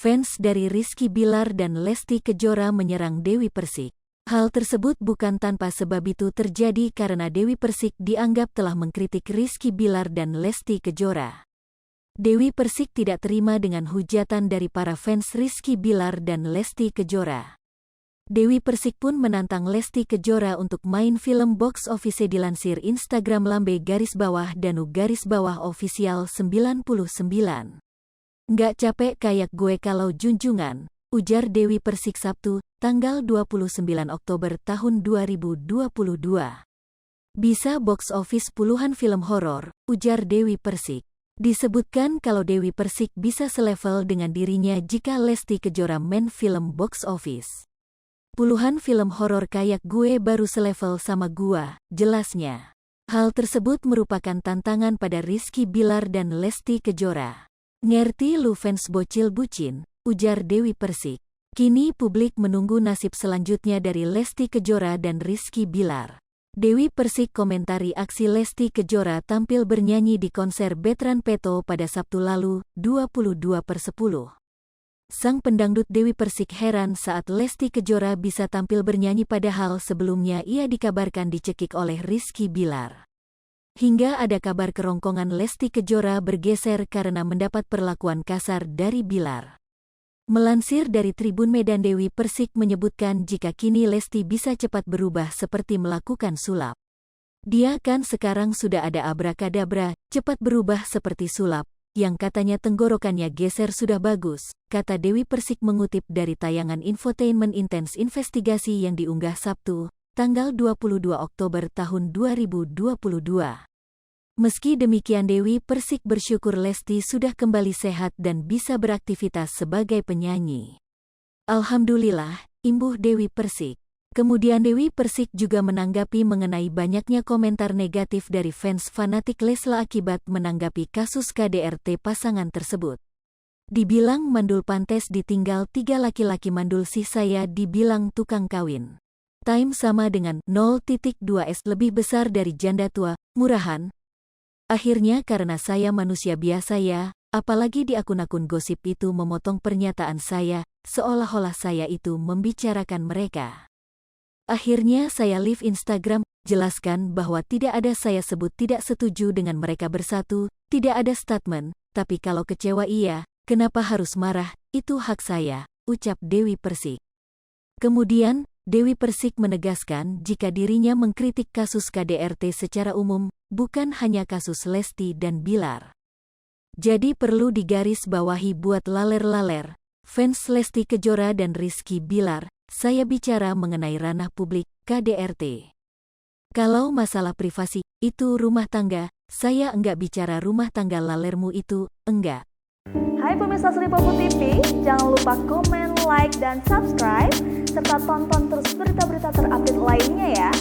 fans dari Rizky Bilar dan Lesti Kejora menyerang Dewi Persik. Hal tersebut bukan tanpa sebab, itu terjadi karena Dewi Persik dianggap telah mengkritik Rizky Bilar dan Lesti Kejora. Dewi Persik tidak terima dengan hujatan dari para fans Rizky Bilar dan Lesti Kejora. Dewi Persik pun menantang Lesti Kejora untuk main film box office. Dilansir Instagram lambe_danu_official 99. Nggak capek kayak gue kalau junjungan, ujar Dewi Persik Sabtu, tanggal 29 Oktober tahun 2022. Bisa box office puluhan film horor, ujar Dewi Persik. Disebutkan kalau Dewi Persik bisa selevel dengan dirinya jika Lesti Kejora main film box office. Puluhan film horor kayak gue baru selevel sama gua, jelasnya. Hal tersebut merupakan tantangan pada Rizky Bilar dan Lesti Kejora. Ngerti lu fans bocil bucin, ujar Dewi Persik. Kini publik menunggu nasib selanjutnya dari Lesti Kejora dan Rizky Bilar. Dewi Persik komentari aksi Lesti Kejora tampil bernyanyi di konser Betran Peto pada Sabtu lalu, 22/10. Sang pendangdut Dewi Persik heran saat Lesti Kejora bisa tampil bernyanyi padahal sebelumnya ia dikabarkan dicekik oleh Rizky Bilar. Hingga ada kabar kerongkongan Lesti Kejora bergeser karena mendapat perlakuan kasar dari Bilar. Melansir dari Tribun Medan, Dewi Persik menyebutkan jika kini Lesti bisa cepat berubah seperti melakukan sulap. Dia kan sekarang sudah ada abrakadabra, cepat berubah seperti sulap, yang katanya tenggorokannya geser sudah bagus, kata Dewi Persik mengutip dari tayangan infotainment Intense Investigasi yang diunggah Sabtu, tanggal 22 Oktober tahun 2022. Meski demikian, Dewi Persik bersyukur Lesti sudah kembali sehat dan bisa beraktivitas sebagai penyanyi. Alhamdulillah, imbuh Dewi Persik. Kemudian Dewi Persik juga menanggapi mengenai banyaknya komentar negatif dari fans fanatik Lesla akibat menanggapi kasus KDRT pasangan tersebut. Dibilang mandul pantes ditinggal 3 laki-laki, mandul sih saya dibilang tukang kawin. Time sama dengan 0.2S lebih besar dari janda tua, murahan. Akhirnya karena saya manusia biasa ya, apalagi di akun-akun gosip itu memotong pernyataan saya, seolah-olah saya itu membicarakan mereka. Akhirnya saya live Instagram, jelaskan bahwa tidak ada saya sebut tidak setuju dengan mereka bersatu, tidak ada statement, tapi kalau kecewa iya, kenapa harus marah, itu hak saya, ucap Dewi Persik. Kemudian, Dewi Persik menegaskan jika dirinya mengkritik kasus KDRT secara umum, bukan hanya kasus Lesti dan Bilar. Jadi perlu digarisbawahi buat laler-laler, fans Lesti Kejora dan Rizky Bilar, saya bicara mengenai ranah publik, KDRT. Kalau masalah privasi, itu rumah tangga, saya enggak bicara rumah tangga, lalermu itu, enggak. Hai pemirsa Sri Popo TV, jangan lupa komen, like, dan subscribe, serta tonton terus berita-berita terupdate lainnya ya.